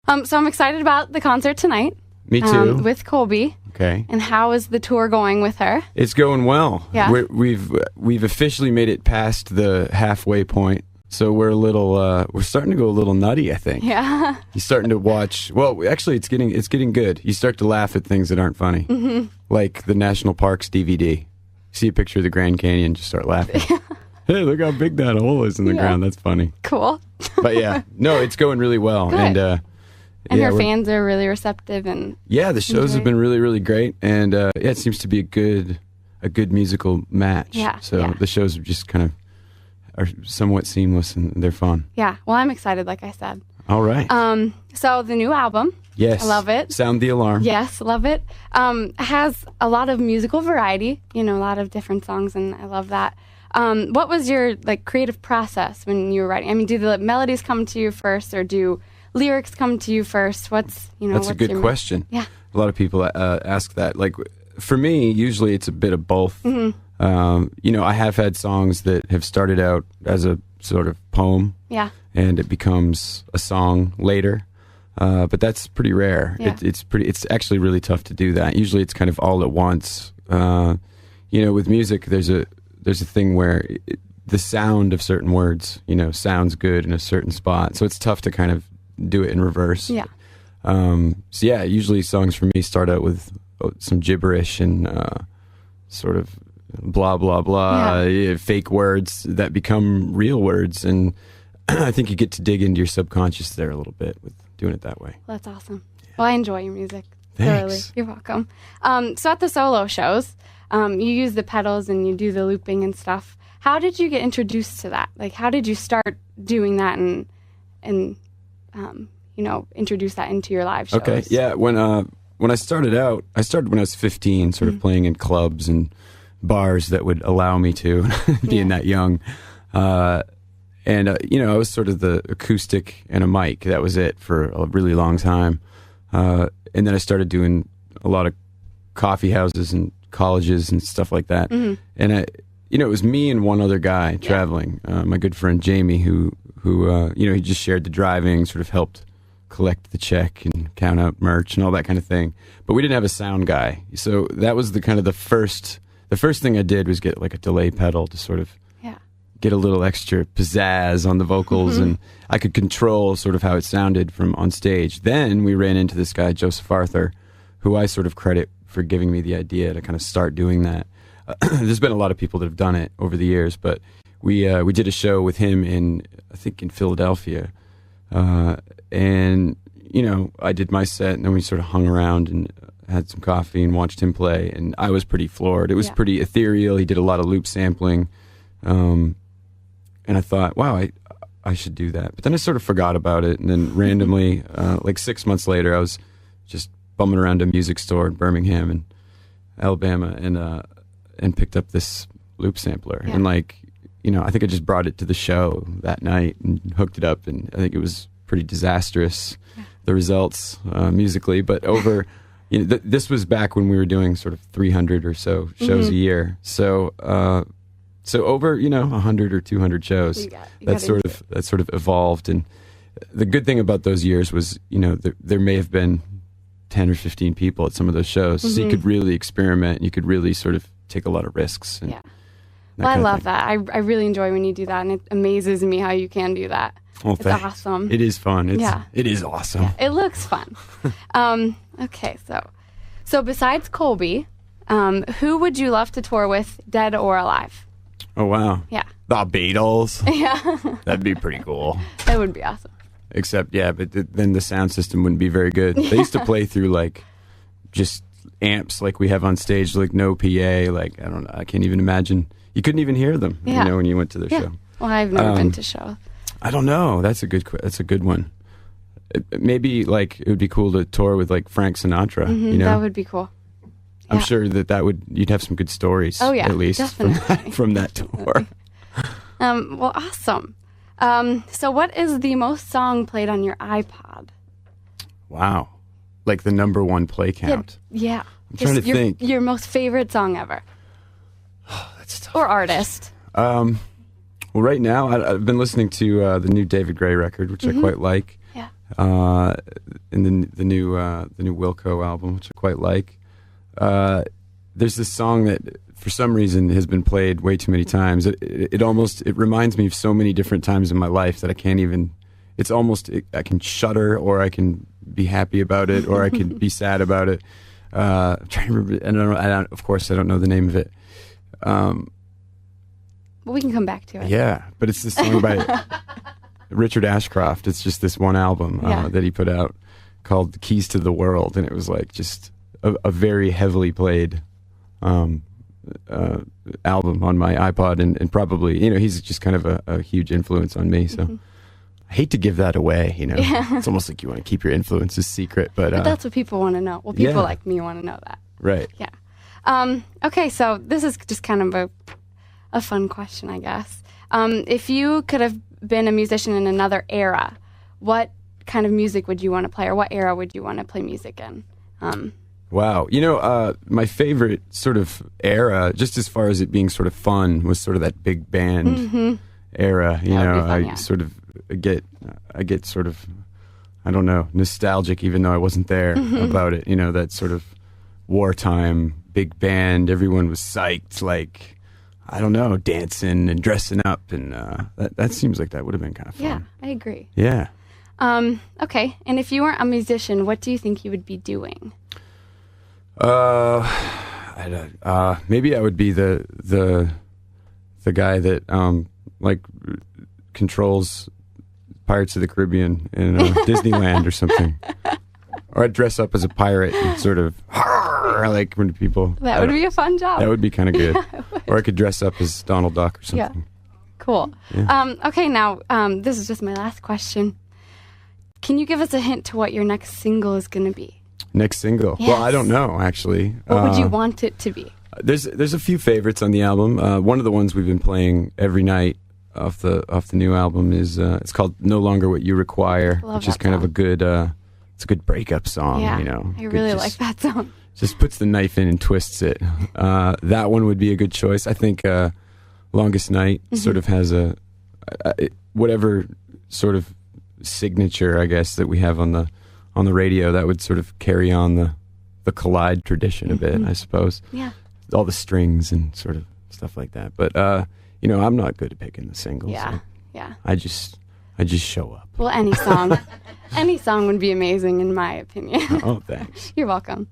So I'm excited about the concert tonight. Me too. With Colbie. Okay. And how is the tour going with her? It's going well. Yeah. We've officially made it past the halfway point, so we're we're starting to go a little nutty, I think. Yeah. You're starting to watch. Well, actually, it's getting good. You start to laugh at things that aren't funny, like the National Parks DVD. See a picture of the Grand Canyon, just start laughing. Hey, look how big that hole is in the ground. That's funny. Cool. But yeah, no, it's going really well. Good. And her fans are really receptive and the shows have been really, really great, and it seems to be a good musical match. Yeah. So the shows are just kind of are somewhat seamless and they're fun. Yeah. Well, I'm excited, like I said. All right. So the new album. Yes. I love it. Sound the alarm. Yes, love it. Has a lot of musical variety. A lot of different songs, and I love that. What was your creative process when you were writing? I mean, do the melodies come to you first, or do lyrics come to you first? That's a good question. Yeah. A lot of people ask that. Like, for me, usually it's a bit of both. I have had songs that have started out as a sort of poem. Yeah. And it becomes a song later. But that's pretty rare. Yeah. It's actually really tough to do that. Usually it's kind of all at once. With music, there's a thing where the sound of certain words, sounds good in a certain spot. So it's tough to kind of do it in reverse. Yeah. Usually songs for me start out with some gibberish and sort of blah, blah, blah, fake words that become real words. And I think you get to dig into your subconscious there a little bit with doing it that way. That's awesome. Yeah. Well, I enjoy your music. Thanks. Thoroughly. You're welcome. So at the solo shows, you use the pedals and you do the looping and stuff. How did you get introduced to that? How did you start doing that and introduce that into your live shows? Okay, yeah. When I started out, when I was 15, sort of playing in clubs and bars that would allow me to, being that young. I was sort of the acoustic and a mic. That was it for a really long time. And then I started doing a lot of coffee houses and colleges and stuff like that. And it was me and one other guy traveling. My good friend Jamie, who he just shared the driving, sort of helped collect the check and count out merch and all that kind of thing. But we didn't have a sound guy, so that was the first thing I did was get a delay pedal to sort of get a little extra pizzazz on the vocals, and I could control sort of how it sounded from on stage. Then we ran into this guy, Joseph Arthur, who I sort of credit for giving me the idea to kind of start doing that. There's been a lot of people that have done it over the years, but we did a show with him in Philadelphia, and I did my set, and then we sort of hung around and had some coffee and watched him play, and I was pretty floored. It was pretty ethereal. He did a lot of loop sampling. And I thought, wow, I should do that. But then I sort of forgot about it. And then randomly, 6 months later, I was just bumming around a music store in Birmingham and Alabama and picked up this loop sampler. Yeah. And I think I just brought it to the show that night and hooked it up. And I think it was pretty disastrous, the results musically. But over, this was back when we were doing sort of 300 or so shows a year. So over 100 or 200 shows, that sort of evolved. And the good thing about those years was there may have been 10 or 15 people at some of those shows, so you could really experiment. You could really sort of take a lot of risks. And I love that. I really enjoy when you do that, and it amazes me how you can do that. Well, it's awesome. It is fun. It is awesome. Yeah, it looks fun. Okay, so besides Colbie, who would you love to tour with, dead or alive? Oh, wow. Yeah. The Beatles. Yeah. That'd be pretty cool. That would be awesome. Except, but then the sound system wouldn't be very good. They used to play through, just amps like we have on stage, no PA. I don't know. I can't even imagine. You couldn't even hear them, when you went to their show. Well, I've never been to show. I don't know. That's a good one. Maybe, it would be cool to tour with, Frank Sinatra, That would be cool. I'm sure you'd have some good stories. Oh, yeah, at least from that tour. Well, awesome. So what is the most song played on your iPod? Wow. The number one play count. Yeah. I'm trying to think. Your most favorite song ever. Oh, that's tough. Or artist. Well, right now, I've been listening to the new David Gray record, which I quite like. Yeah. in the new Wilco album, which I quite like. There's this song that for some reason has been played way too many times. It reminds me of so many different times in my life that I can't even. It's almost I can shudder, or I can be happy about it, or I can be sad about it. I'm trying to remember. Of course, I don't know the name of it. Well, we can come back to it. Yeah, but it's this song by Richard Ashcroft. It's just this one album that he put out called "The Keys to the World," and it was like just a very heavily played album on my iPod, and probably, he's just kind of a huge influence on me. So I hate to give that away. It's almost like you want to keep your influences secret, but that's what people want to know. Well, people like me want to know that. Right. Yeah. Okay, so this is just kind of a fun question, I guess. If you could have been a musician in another era, what kind of music would you want to play, or what era would you want to play music in? Wow. My favorite sort of era, just as far as it being sort of fun, was sort of that big band era. I sort of I get sort of, I don't know, nostalgic, even though I wasn't there about it. That sort of wartime big band. Everyone was psyched, like, I don't know, dancing and dressing up, and that seems like that would have been kind of fun. Yeah, I agree. Yeah. Okay, and if you weren't a musician, what do you think you would be doing? Maybe I would be the guy that controls Pirates of the Caribbean in Disneyland or something. Or I'd dress up as a pirate and sort of like when people. That would be a fun job. That would be kind of good. Or I could dress up as Donald Duck or something. Yeah. Cool. Yeah. Okay, now this is just my last question. Can you give us a hint to what your next single is going to be? Next single? Yes. Well, I don't know, actually. What would you want it to be? There's a few favorites on the album. One of the ones we've been playing every night off the new album is it's called "No Longer What You Require," which is kind of a good it's a good breakup song. Yeah, I really like that song. Just puts the knife in and twists it. That one would be a good choice. I think "Longest Night" sort of has a whatever sort of signature, I guess, that we have on the radio, that would sort of carry on the Collide tradition a bit, I suppose. Yeah. All the strings and sort of stuff like that. But I'm not good at picking the singles. Yeah. So Yeah. I just show up. Well, any song would be amazing in my opinion. Oh, thanks. You're welcome.